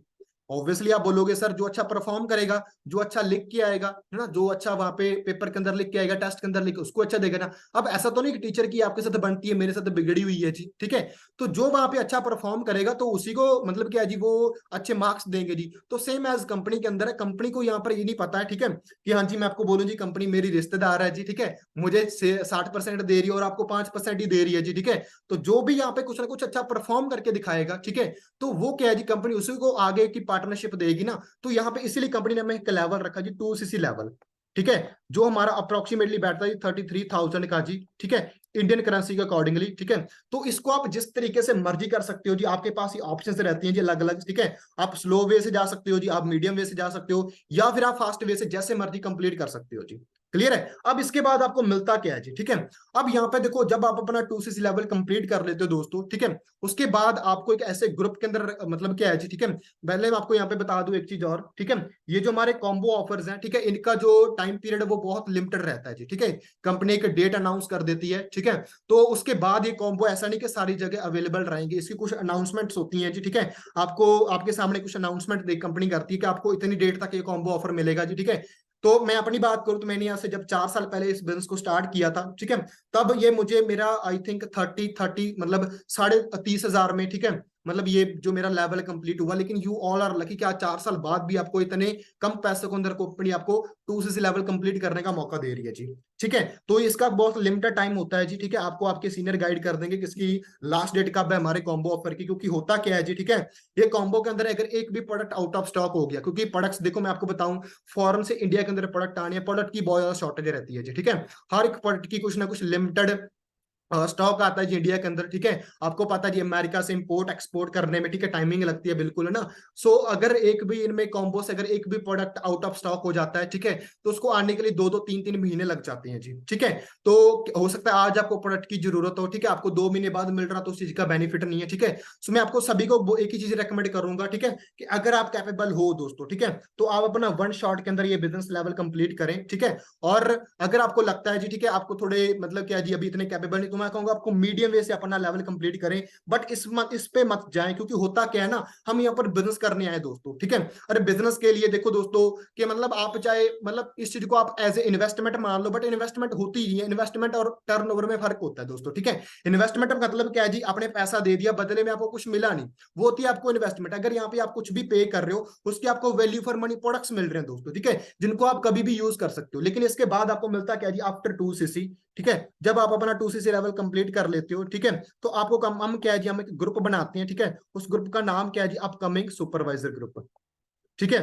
ऑब्वियसली आप बोलोगे सर जो अच्छा परफॉर्म करेगा, जो अच्छा लिख के आएगा, है ना, जो अच्छा वहां पे पेपर के अंदर लिख के आएगा, टेस्ट के अंदर लिख उसको अच्छा देगा ना। अब ऐसा तो नहीं कि टीचर की आपके साथ बनती है, मेरे साथ बिगड़ी हुई है जी, ठीक है, तो जो वहां पे अच्छा परफॉर्म करेगा तो उसी को मतलब क्या है जी, वो अच्छे मार्क्स देंगे जी। तो सेम एज कंपनी के अंदर है, कंपनी को यहाँ पर ये नहीं पता है, ठीक है, कि हाँ जी मैं आपको बोलूँ जी कंपनी मेरी रिश्तेदार है जी, ठीक है, मुझे 60% दे रही है और आपको 5% ही दे रही है जी, ठीक है, तो जो भी यहाँ पे कुछ ना कुछ अच्छा परफॉर्म करके दिखाएगा, ठीक है, तो वो क्या है जी, कंपनी उसी को आगे की पार्टनरशिप देगी ना। तो यहाँ पे इसीलिए कंपनी ने हमें एक लेवल रखा जी, 2CC लेवल, ठीक है, जो हमारा अप्रोक्सीमेटली बैठता है 33,000 का जी, ठीक है, इंडियन करेंसी के अकॉर्डिंगली, ठीक है। तो इसको आप जिस तरीके से मर्जी कर सकते हो जी, आपके पास ये ऑप्शंस रहती हैं जी अलग अलग, ठीक है, आप स्लो वे से जा सकते हो जी, आप मीडियम वे से जा सकते हो, या फिर आप फास्ट वे से जैसे मर्जी कंप्लीट कर सकते हो जी। क्लियर है? अब इसके बाद आपको मिलता क्या है जी, ठीक है। अब यहाँ पे देखो, जब आप अपना 2CC लेवल कंप्लीट कर लेते हो दोस्तों, ठीक है, उसके बाद आपको एक ऐसे ग्रुप के अंदर मतलब क्या है जी, ठीक है, पहले मैं आपको यहाँ पे बता दूं एक चीज और, ठीक है, ये जो हमारे कॉम्बो ऑफर्स हैं, ठीक है, इनका जो टाइम पीरियड है वो बहुत लिमिटेड रहता है जी, ठीक है, कंपनी एक डेट अनाउंस कर देती है, ठीक है, तो उसके बाद ये कॉम्बो ऐसा नहीं कि सारी जगह अवेलेबल रहेंगे, इसकी कुछ अनाउंसमेंट्स होती हैं जी, ठीक है, आपको आपके सामने कुछ अनाउंसमेंट कंपनी करती है कि आपको इतनी डेट तक ये कॉम्बो ऑफर मिलेगा जी, ठीक है। तो मैं अपनी बात करूं तो मैंने यहाँ से जब 4 साल पहले इस बिजनेस को स्टार्ट किया था, ठीक है, तब ये मुझे मेरा आई थिंक 30 मतलब 30,500 में, ठीक है, मतलब ये जो मेरा लेवल कंप्लीट हुआ। लेकिन यू ऑल आर लकी कि आज 4 साल बाद भी आपको इतने कम पैसों के अंदर कंपनी आपको 2CC लेवल कंप्लीट करने का मौका दे रही है जी, ठीक है। तो इसका बहुत लिमिटेड टाइम होता है जी, ठीक है, आपको आपके सीनियर गाइड कर देंगे किसकी लास्ट डेट कब है हमारे कॉम्बो ऑफर की, क्योंकि होता क्या है जी, ठीक है, ये कॉम्बो के अंदर अगर एक भी प्रोडक्ट आउट ऑफ स्टॉक हो गया, क्योंकि प्रोडक्ट्स देखो मैं आपको बताऊं, फॉरेन से इंडिया के अंदर प्रोडक्ट आने हैं, प्रोडक्ट की बहुत ज्यादा शॉर्टेज रहती है जी, ठीक है, हर एक प्रोडक्ट की कुछ ना कुछ लिमिटेड स्टॉक आता है जी इंडिया के अंदर, ठीक है, आपको पता है जी अमेरिका से इंपोर्ट एक्सपोर्ट करने में, ठीक है, टाइमिंग लगती है बिल्कुल, है ना। सो अगर एक भी इनमें कॉम्बो से अगर एक भी प्रोडक्ट आउट ऑफ स्टॉक हो जाता है, ठीक है, तो उसको आने के लिए 2-2 3-3 महीने लग जाते हैं जी, ठीक है। तो हो सकता है आज आपको प्रोडक्ट की जरूरत हो, ठीक है, आपको 2 महीने बाद मिल रहा तो उस चीज का बेनिफिट नहीं है, ठीक है। सो मैं आपको सभी को एक ही चीज रेकमेंड करूंगा, ठीक है, कि अगर आप कैपेबल हो दोस्तों, ठीक है, तो आप अपना 1 शॉट के अंदर ये बिजनेस लेवल कंप्लीट करें, ठीक है। और अगर आपको लगता है जी, ठीक है, आपको थोड़े मतलब क्या जी अभी इतने कैपेबल नहीं, तो मैं कहूंगा आपको मीडियम वे से अपना लेवल कंप्लीट करें, बट इस पे मत जाएं, क्योंकि होता क्या है ना, हम यहाँ पर बिजनेस करने आए दोस्तों, ठीक है। अरे बिजनेस के लिए देखो दोस्तों, कि मतलब आप चाहे मतलब इस चीज को आप एज ए इन्वेस्टमेंट मान लो, बट इन्वेस्टमेंट होती ही है, इन्वेस्टमेंट और टर्नओवर में फर्क होता है दोस्तों, ठीक है। इन्वेस्टमेंट का मतलब क्या है जी, आपने पैसा दे दिया, बदले में आपको कुछ मिला नहीं, वो होती है आपको इन्वेस्टमेंट। अगर यहाँ पे आप कुछ भी पे कर रहे हो, उसके आपको वैल्यू फॉर मनी प्रोडक्ट्स मिल रहे हैं दोस्तों, ठीक है, जिनको आप कभी भी यूज कर सकते हो। लेकिन इसके बाद आपको मिलता क्या जी, आफ्टर 2CC, ठीक है, जब आप अपना 2CC लेवल कंप्लीट कर लेते हो, ठीक है, तो आपको हम क्या है जी, हम एक ग्रुप बनाते हैं, ठीक है, उस ग्रुप का नाम क्या है जी, अपकमिंग सुपरवाइजर ग्रुप, ठीक है,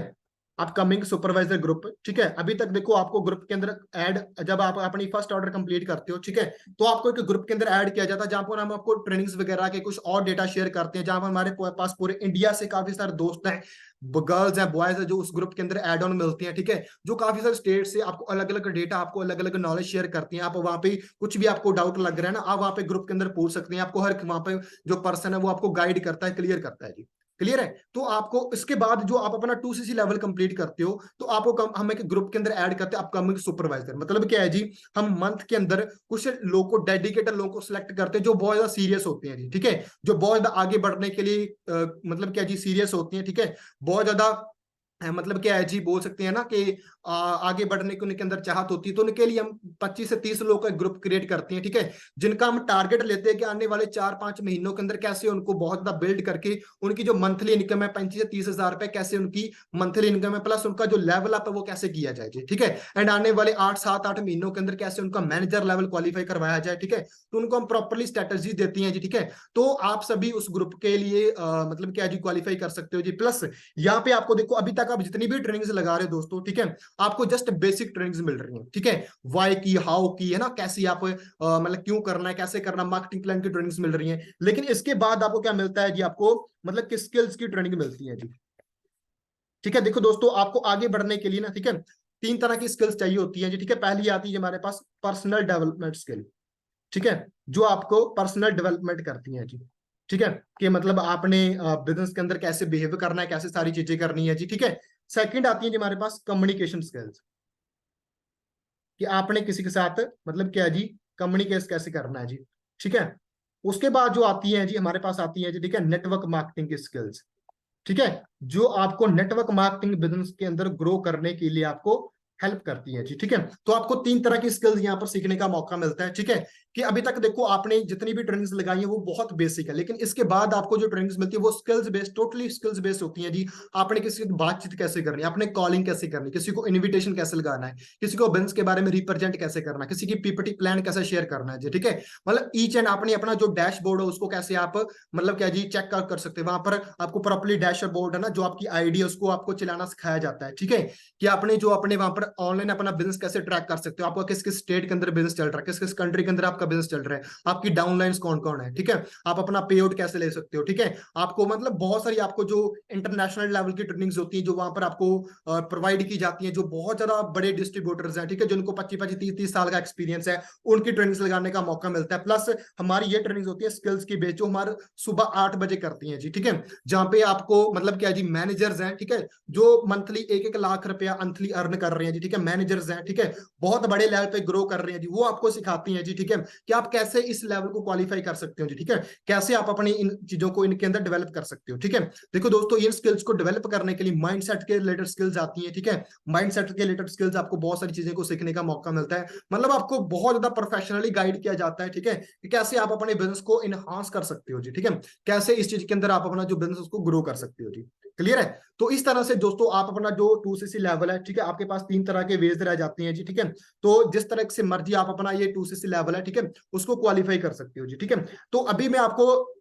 अपकमिंग सुपरवाइजर ग्रुप, ठीक है। अभी तक देखो आपको ग्रुप के अंदर ऐड, जब आप अपनी फर्स्ट ऑर्डर कंप्लीट करते हो, ठीक है, तो आपको एक ग्रुप के अंदर ऐड किया जाता है, जहां पर हम आपको ट्रेनिंग्स वगैरह के कुछ और डेटा शेयर करते हैं, जहां पर हमारे पास पूरे इंडिया से काफी सारे दोस्त हैं, गर्ल्स हैं, बॉयज हैं, जो उस ग्रुप के अंदर एड ऑन मिलती हैं, ठीक है, जो काफी सारे स्टेट से आपको अलग अलग डेटा, आपको अलग अलग नॉलेज शेयर करती हैं। आप वहां पे कुछ भी आपको डाउट लग रहा है ना, आप वहां पे ग्रुप के अंदर पूछ सकते हैं, आपको हर वहां पे जो पर्सन है वो आपको गाइड करता है, क्लियर करता है जी। क्लियर है? तो आपको इसके बाद जो आप अपना 2CC लेवल कंप्लीट करते हो, तो आपको हम एक ग्रुप के अंदर ऐड करते हैं अपकमिंग सुपरवाइजर। मतलब क्या है जी, हम मंथ के अंदर कुछ लोगों को, डेडिकेटेड लोगों को सिलेक्ट करते हैं, जो बहुत ज्यादा सीरियस होते हैं जी, ठीक है, जो बहुत ज्यादा आगे बढ़ने के लिए मतलब क्या जी सीरियस होती हैं, ठीक है, बहुत ज्यादा मतलब क्या है जी, बोल सकते हैं ना कि आगे बढ़ने की उनके अंदर चाहत होती है, तो उनके लिए हम 25 से 30 लोगों का ग्रुप क्रिएट करते हैं, ठीक है, जिनका हम टारगेट लेते हैं कि आने वाले 4-5 महीनों के अंदर कैसे उनको बहुत ज्यादा बिल्ड करके उनकी जो मंथली इनकम है 25 से 30 हज़ार रुपए, कैसे उनकी मंथली इनकम है प्लस उनका जो लेवल अप है वो कैसे किया जाए जी, ठीक है। एंड आने वाले 8-7-8 महीनों के अंदर कैसे उनका मैनेजर लेवल क्वालिफाई करवाया जाए, ठीक है, तो उनको हम प्रॉपरली स्ट्रेटेजी देती हैं जी, ठीक है। तो आप सभी उस ग्रुप के लिए मतलब क्या जी क्वालिफाई कर सकते हो जी। प्लस यहाँ पे आपको देखो, अभी तक आप जितनी भी ट्रेनिंग्स लगा रहे हो दोस्तों, ठीक है, आपको जस्ट बेसिक ट्रेनिंग्स मिल रही हैं, ठीक है, वाई की, हाउ की, है ना, कैसी आप मतलब क्यों करना है, कैसे करना, मार्केटिंग प्लान की ट्रेनिंग्स मिल रही हैं। लेकिन इसके बाद आपको क्या मिलता है जी, आपको मतलब कि स्किल्स की ट्रेनिंग मिलती है जी, ठीक है। देखो दोस्तों, आपको आगे बढ़ने के लिए ना, ठीक है, 3 तरह की स्किल्स चाहिए होती है जी, ठीक है। पहली आती है हमारे पास पर्सनल डेवलपमेंट स्किल, ठीक है, जो आपको पर्सनल डेवलपमेंट करती है जी, ठीक है, कि मतलब आपने बिजनेस के अंदर कैसे बिहेव करना है, कैसे सारी चीजें करनी है जी, ठीक है। सेकंड आती है जी हमारे पास कम्युनिकेशन स्किल्स, कि आपने किसी के साथ मतलब क्या है जी, कम्युनिकेट कैसे करना है जी, ठीक है। उसके बाद जो आती है जी हमारे पास आती है जी, ठीक है, नेटवर्क मार्केटिंग की स्किल्स, ठीक है, जो आपको नेटवर्क मार्केटिंग बिजनेस के अंदर ग्रो करने के लिए आपको हेल्प करती है जी, ठीक है। तो आपको 3 तरह की स्किल्स यहाँ पर सीखने का मौका मिलता है, ठीक है, कि अभी तक देखो आपने जितनी भी ट्रेनिंग्स लगाई है वो बहुत बेसिक है, लेकिन इसके बाद आपको जो ट्रेनिंग्स मिलती है वो skills based, totally skills based होती है जी। आपने किसी से बातचीत कैसे करनी है, आपने कॉलिंग कैसे करनी है, किसी को इन्विटेशन कैसे लगाना है, किसी को बिजनेस के बारे में रिप्रेजेंट कैसे करना है, किसी की पीपीटी प्लान कैसे शेयर करना है जी, ठीक है। मतलब ईच एंड आपने अपना जो डैशबोर्ड है उसको कैसे आप मतलब क्या जी चेक कर सकते हैं, वहां पर आपको प्रॉपरली डैशबोर्ड है ना, जो आपकी आईडी है उसको आपको चलाना सिखाया जाता है, ठीक है, कि आपने जो अपने वहां पर ऑनलाइन अपना बिजनेस कैसे ट्रैक कर सकते हो, आपका किस किस स्टेट के अंदर बिजनेस चल रहा है, किस किस कंट्री के अंदर आपका बिजनेस चल रहा है, आपकी डाउनलाइंस कौन कौन है, ठीक है, आप अपना पे आउट कैसे ले सकते हो, ठीक है। आपको मतलब बहुत सारी आपको जो इंटरनेशनल लेवल की ट्रेनिंग्स होती है जो वहां पर आपको प्रोवाइड की जाती है, जो बहुत ज्यादा बड़े डिस्ट्रीब्यूटर्स हैं, ठीक है, जिनको 25-25 30-30 साल का एक्सपीरियंस है, उनकी ट्रेनिंग्स लगाने का मौका मिलता है। प्लस हमारी ये ट्रेनिंग्स होती है स्किल्स की बेस, जो हमारे सुबह 8 बजे करती है जी, ठीक है, जहाँ पे आपको मतलब क्या जी मैनेजर्स हैं, ठीक है, जो मंथली 1-1 लाख रुपया मंथली अर्न कर रहे हैं जी, ठीक है, मैनेजर्स हैं, ठीक है, बहुत बड़े लेवल पे ग्रो कर रहे हैं जी, वो आपको सिखाती हैं जी, ठीक है, कि आप कैसे इस लेवल को क्वालिफाई कर सकते हो जी, ठीक है, कैसे आप अपनी इन चीजों को इनके अंदर डेवलप कर सकते हो, ठीक है। देखो दोस्तों, इन स्किल्स को डेवलप करने के लिए माइंडसेट के रिलेटेड स्किल्स आती है, ठीक है, माइंडसेट के रिलेटेड स्किल्स आपको बहुत सारी चीजें को सीखने का मौका मिलता है, मतलब आपको बहुत ज्यादा प्रोफेशनली गाइड किया जाता है, ठीक है, कि कैसे आप अपने बिजनेस को इनहांस कर सकते हो जी, ठीक है, कैसे इस चीज के अंदर आप अपना जो बिजनेस उसको ग्रो कर सकते हो जी। क्लियर है? तो इस तरह से दोस्तों आप अपना जो 2cc लेवल है, ठीक है, आपके पास 3 तरह के वेज रह जाते हैं जी, ठीक है, तो जिस तरह से मर्जी आप अपना ये 2cc लेवल है, ठीक है, उसको क्वालिफाई कर सकते हो जी, ठीक है। तो अभी मैं आपको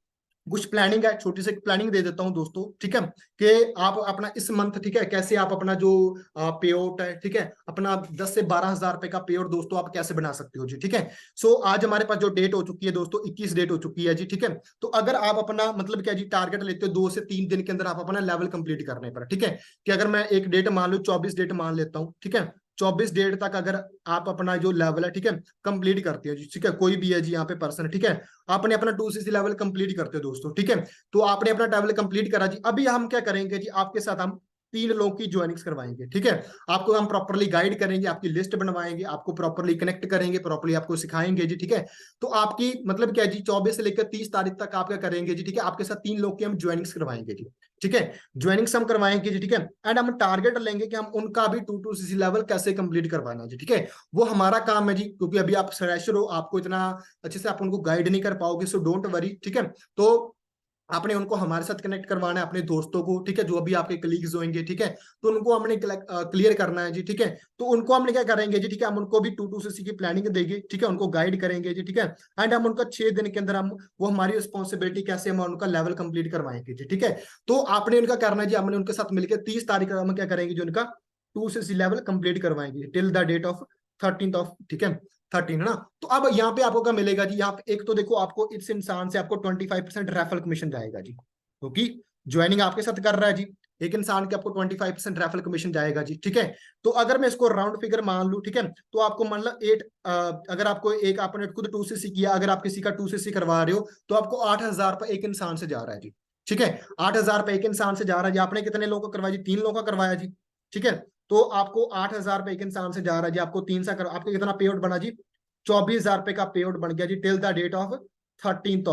कुछ प्लानिंग है, छोटी सी प्लानिंग दे देता हूं दोस्तों, ठीक है, कि आप अपना इस मंथ, ठीक है, कैसे आप अपना जो पे आउट है, ठीक है, अपना 10 से 12 हज़ार रुपए का पे आउट दोस्तों आप कैसे बना सकते हो जी, ठीक है। सो आज हमारे पास जो डेट हो चुकी है दोस्तों, 21 डेट हो चुकी है जी, ठीक है। तो अगर आप अपना मतलब क्या जी टारगेट लेते हो 2 से 3 दिन के अंदर आप अपना लेवल कंप्लीट करने पर, ठीक है, कि अगर मैं एक डेट मान लू 24 डेट मान लेता हूँ, ठीक है, 24 डेट तक अगर आप अपना जो लेवल है, ठीक है, कंप्लीट करते हो जी, ठीक है, कोई भी है जी यहाँ पे पर्सन, ठीक है, आपने अपना 2cc लेवल कंप्लीट करते हो दोस्तों, ठीक है, तो आपने अपना लेवल कंप्लीट करा जी। अभी हम क्या करेंगे जी, आपके साथ हम 3 लोगों की ज्वाइनिंग्स करवाएंगे, ठीक है, आपको हम प्रॉपरली गाइड करेंगे, आपकी लिस्ट बनवाएंगे, आपको प्रॉपरली कनेक्ट करेंगे, प्रॉपरली आपको सिखाएंगे जी, ठीक है। तो आपकी मतलब क्या जी 24 से लेकर 30 तारीख तक आप क्या करेंगे जी, ठीक है, आपके साथ 3 लोग की हम ज्वाइनिंग्स करवाएंगे जी, ठीक है, ज्वाइनिंग्स हम करवाएंगे जी, ठीक है। एंड हम टारगेट लेंगे कि हम उनका भी 2-2cc लेवल कैसे कंप्लीट करवाना है जी, ठीक है, वो हमारा काम है जी, क्योंकि अभी आप फ्रेशर हो, आपको इतना अच्छे से आप उनको गाइड नहीं कर पाओगे, सो डोंट वरी, ठीक है। तो आपने उनको हमारे साथ कनेक्ट करवाना है, अपने दोस्तों को, ठीक है, जो अभी आपके कलीग्स होंगे, ठीक है, तो उनको हमने क्लियर करना है जी, ठीक है। तो उनको हमने क्या करेंगे जी, ठीक है, हम उनको भी 2-2cc की प्लानिंग देंगे, ठीक है, उनको गाइड करेंगे जी, ठीक है। एंड हम उनका 6 दिन के अंदर हम वो हमारी रिस्पॉन्सिबिलिटी कैसे हम उनका लेवल कंप्लीट करवाएंगे जी, ठीक है। तो आपने उनका करना है जी, हमने उनके साथ मिलकर 30 तारीख हम क्या करेंगे जी, उनका 2cc लेवल कंप्लीट करवाएंगे till the date of 13th, ठीक है, 13 है ना। तो अब यहाँ पे आपको क्या मिलेगा जी, यहाँ पे एक तो देखो आपको इस इंसान से आपको 25% रेफरल कमीशन जाएगा जी, क्योंकि ज्वाइनिंग आपके साथ कर रहा है जी, एक इंसान के आपको 25% रेफरल कमीशन जाएगा जी, ठीक है। तो अगर मैं इसको राउंड फिगर मान लूं, ठीक है, तो आपको मतलब 8 अगर आपको एक आपने खुद 2cc किया, अगर आप किसी का 2cc करवा रहे हो तो आपको 8 हज़ार रुपये एक इंसान से जा रहा है जी, ठीक है, 8 हज़ार रुपये एक इंसान से जा रहा है जी। आपने कितने लोगों का करवाया जी? 3 लोगों का करवाया जी, ठीक है। तो आपको 8 हज़ार रुपये एक इंसान से जा रहा है जी, आपको 3 सा कर, आपका कितना पे आउट बना जी? 24 हज़ार रुपये का पे आउट बन गया जी till the date of 13th।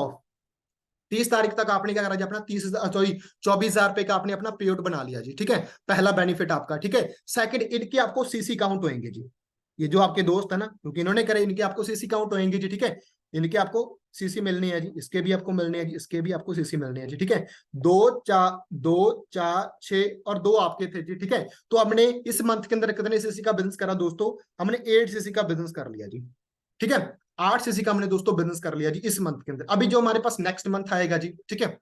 30 तारीख तक आपने क्या करा जी, अपना 24,000 रुपए का आपने अपना पे आउट बना लिया जी, ठीक है। पहला बेनिफिट आपका, ठीक है। सेकंड, इनके आपको सीसी काउंट होंगे जी, ये जो आपके दोस्त है ना, क्योंकि इन्होंने करे, इनके आपको सीसी काउंट होंगे जी, ठीक है। इनके आपको सीसी मिलनी है जी, इसके भी आपको मिलने हैं जी, इसके भी आपको सीसी मिलनी है जी, ठीक है। 2 4 और 2 आपके थे जी, ठीक है। तो हमने इस मंथ के अंदर कितने सीसी का बिजनेस करा दोस्तों, हमने 8 सीसी का बिजनेस कर लिया जी, ठीक है। 8 सीसी का हमने दोस्तों बिजनेस कर लिया जी इस मंथ के अंदर। अभी जो हमारे पास नेक्स्ट मंथ आएगा जी, ठीक है,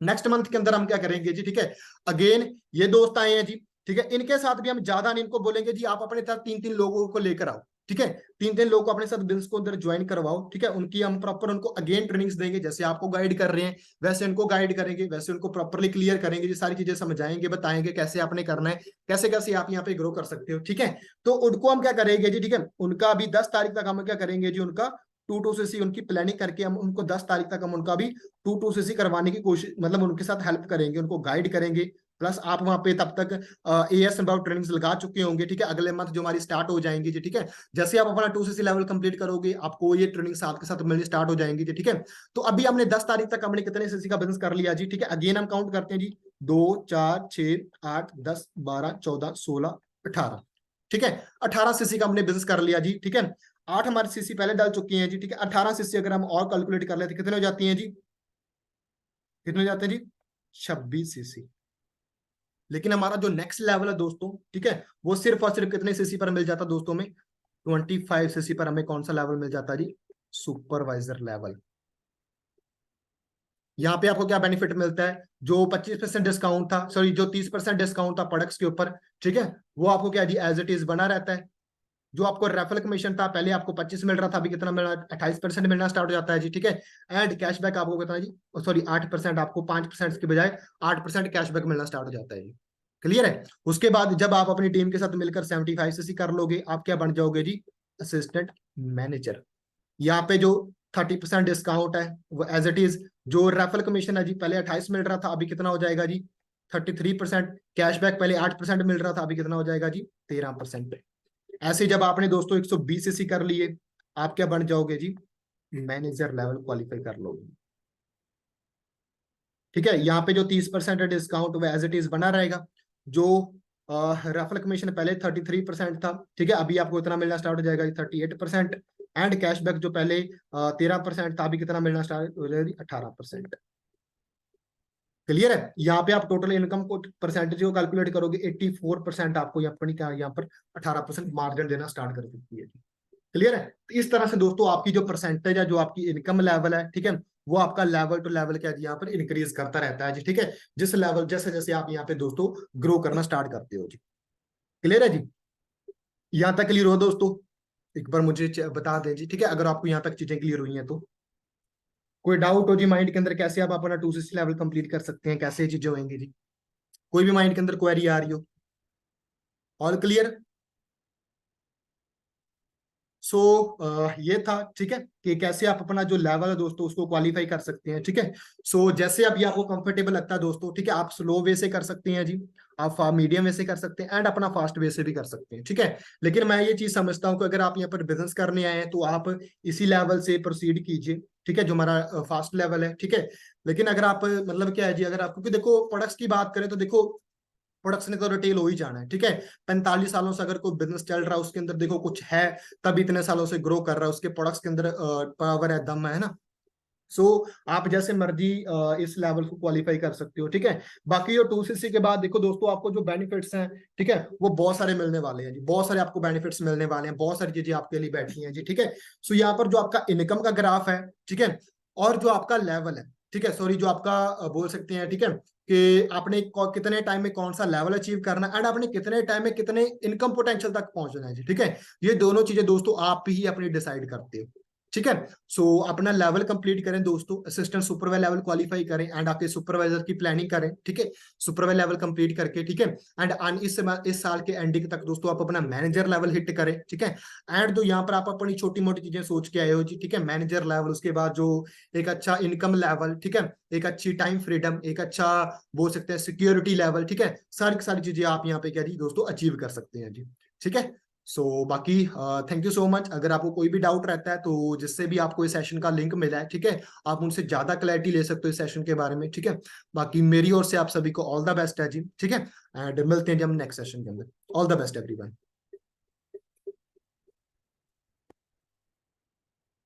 नेक्स्ट मंथ के अंदर हम क्या करेंगे जी, ठीक है। अगेन ये दोस्त आए हैं जी, ठीक है, इनके साथ भी हम ज्यादा नहीं, इनको बोलेंगे जी आप अपने साथ 3 3 लोगों को लेकर आओ, ठीक है। 3 3 लोगों को अपने साथ बिजनेस को अंदर ज्वाइन करवाओ, ठीक है। उनकी हम प्रॉपर उनको अगेन ट्रेनिंग्स देंगे, जैसे आपको गाइड कर रहे हैं वैसे उनको गाइड करेंगे, वैसे उनको प्रॉपरली क्लियर करेंगे जी, सारी चीजें समझाएंगे, बताएंगे कैसे आपने करना है, कैसे कैसे आप यहाँ पे ग्रो कर सकते हो, ठीक है। तो उनको हम क्या करेंगे जी, ठीक है, उनका अभी 10 तारीख तक हम क्या करेंगे जी, उनका 2 2 सीसी उनकी प्लानिंग करके हम उनको 10 तारीख तक हम उनका भी 2 2 सीसी करवाने की कोशिश, मतलब उनके साथ हेल्प करेंगे, उनको गाइड करेंगे। प्लस आप वहां पे तब तक एएस अबाउट ट्रेनिंग्स लगा चुके होंगे, ठीक है। अगले मंथ जो हमारी स्टार्ट हो जाएंगी जी, ठीक है। जैसे आप अपना 2 सीसी लेवल कंप्लीट करोगे, आपको ये ट्रेनिंग साथ के साथ मिलनी स्टार्ट हो जाएंगी जी, ठीक है। तो अभी हमने 10 तारीख तक हमने कितने सीसी का बिजनेस कर लिया जी, ठीक है। अगेन हम काउंट करते हैं जी, 2 4 6 8 10 12 14 16 18, ठीक है। 18 सीसी का हमने बिजनेस कर लिया जी, ठीक है। 8 हमारी सीसी पहले डाल चुकी हैं जी, ठीक है। 18 सीसी अगर हम और कैलकुलेट कर लेते कितने हो जाती हैं जी, कितने हो जाते हैं जी, 26 सीसी। लेकिन हमारा जो नेक्स्ट लेवल है दोस्तों, ठीक है, वो सिर्फ और सिर्फ कितने सीसी पर मिल जाता है दोस्तों में, 25 सीसी पर हमें कौन सा लेवल मिल जाता है जी, सुपरवाइजर लेवल। यहाँ पे आपको क्या बेनिफिट मिलता है, जो 25% डिस्काउंट था, सॉरी जो 30% डिस्काउंट था प्रोडक्ट्स के ऊपर, ठीक है, वो आपको क्या जी एज इट इज बना रहता है। जो आपको रेफरल कमीशन था, पहले आपको 25 मिल रहा था, अभी कितना मिल रहा है, 28% मिलना स्टार्ट हो जाता है जी, ठीक है। एंड कैशबैक आपको कितना जी, सॉरी 8%, आपको 5% के बजाय 8% कैशबैक मिलना स्टार्ट हो जाता है जी। क्लियर है। उसके बाद जब आप अपनी टीम के साथ मिलकर 75 सीसी कर लोगे, आप क्या बन जाओगे जी, असिस्टेंट मैनेजर। यहाँ पे जो 30% डिस्काउंट है वो एज इट इज, जो रेफरल कमीशन है जी, पहले 28 मिल रहा था, अभी कितना हो जाएगा जी, 33%। कैशबैक पहले 8% मिल रहा था, अभी कितना हो जाएगा जी, 13%। ऐसे जब आपने दोस्तों 120 सीसी कर लिए, आप क्या बन जाओगे जी, मैनेजर लेवल क्वालिफाई कर लोगे, ठीक है। यहाँ पे जो 30% डिस्काउंट वो एज इट इज बना रहेगा। जो रेफरल कमीशन पहले 33% था, ठीक है, अभी आपको इतना मिलना स्टार्ट हो जाएगा 38%। एंड कैशबैक जो पहले 13% था, अभी कितना मिलना स्टार्ट हो जाएगा 18%। क्लियर है। यहाँ पे आप टोटल इनकम को परसेंटेज को कैलकुलेट करोगे, 84% आपको अपनी क्या यहाँ पर 18% मार्जिन देना स्टार्ट कर सकती है। क्लियर है। तो इस तरह से दोस्तों आपकी जो परसेंटेज है, जो आपकी इनकम लेवल है, ठीक है, वो आपका लेवल टू लेवल क्या है यहाँ पर इंक्रीज करता रहता है जी, ठीक है। जिस लेवल जैसे जैसे आप यहाँ पे दोस्तों ग्रो करना स्टार्ट करते हो जी। क्लियर है जी। यहाँ तक क्लियर हो दोस्तों, एक बार मुझे बता दें जी, ठीक है, अगर आपको यहाँ तक चीजें क्लियर हुई हैं तो। कोई डाउट हो जी माइंड के अंदर, कैसे आप अपना 2 सीसी लेवल कंप्लीट कर सकते हैं, कैसे ये चीजें होंगी जी, कोई भी माइंड के अंदर क्वेरी आ रही हो। All clear. सो ये था, ठीक है, कि कैसे आप अपना जो लेवल है दोस्तों उसको क्वालिफाई कर सकते हैं, ठीक है। सो जैसे अभी आपको कंफर्टेबल लगता है दोस्तों, ठीक है, आप स्लो वे से कर सकते हैं जी, आप मीडियम वे से कर सकते हैं, एंड अपना फास्ट वे से भी कर सकते हैं, ठीक है। लेकिन मैं ये चीज समझता हूँ कि अगर आप यहाँ पर बिजनेस करने आए हैं तो आप इसी लेवल से प्रोसीड कीजिए, ठीक है, जो हमारा फास्ट लेवल है, ठीक है। लेकिन अगर आप मतलब क्या है जी, अगर आप, क्योंकि देखो प्रोडक्ट्स की बात करें तो देखो प्रोडक्ट्स ने तो रिटेल हो ही जाना है, ठीक है। 45 सालों से अगर कोई बिजनेस चल रहा है, उसके अंदर देखो कुछ है, तब इतने सालों से ग्रो कर रहा है, उसके प्रोडक्ट्स के अंदर पावर है, दम है ना। सो आप जैसे मर्जी इस लेवल को क्वालिफाई कर सकते हो, ठीक है। बाकी जो 2 सीसी के बाद देखो दोस्तों, आपको जो बेनिफिट्स हैं, ठीक है, वो बहुत सारे मिलने वाले हैं जी, बहुत सारे आपको बेनिफिट्स मिलने वाले हैं, बहुत सारी चीजें आपके लिए बैठी हैं जी, ठीक है। सो यहाँ पर जो आपका इनकम का ग्राफ है, ठीक है, और जो आपका लेवल है, ठीक है, सॉरी जो आपका बोल सकते हैं, ठीक है, कि आपने कितने टाइम में कौन सा लेवल अचीव करना है, एंड आपने कितने टाइम में कितने इनकम पोटेंशियल तक पहुंचना है जी, ठीक है। ये दोनों चीजें दोस्तों आप ही अपनी डिसाइड करते हो, ठीक है। सो अपना लेवल कंप्लीट करें दोस्तों, असिस्टेंट सुपरवाइजर लेवल क्वालिफाई करें, एंड आपके सुपरवाइजर की प्लानिंग करें, ठीक है, सुपरवाइजर लेवल कंप्लीट करके, ठीक है। एंड इस साल के एंडिंग तक दोस्तों आप अपना मैनेजर लेवल हिट करें, ठीक है। एंड तो यहाँ पर आप अपनी छोटी मोटी चीजें सोच के आए हो जी, ठीक है, मैनेजर लेवल, उसके बाद जो एक अच्छा इनकम लेवल, ठीक है, एक अच्छी टाइम फ्रीडम, एक अच्छा बोल सकते हैं सिक्योरिटी लेवल, ठीक है, सारी सारी चीजें आप यहाँ पे क्या जी दोस्तों अचीव कर सकते हैं जी, ठीक है। सो बाकी थैंक यू सो मच। अगर आपको कोई भी डाउट रहता है तो जिससे भी आपको इस सेशन का लिंक मिला है, ठीक है, आप उनसे ज्यादा क्लैरिटी ले सकते हो इस सेशन के बारे में, ठीक है। बाकी मेरी ओर से आप सभी को ऑल द बेस्ट है जी, ठीक है। एंड मिलते हैं जी हम नेक्स्ट सेशन के अंदर। All the best everyone.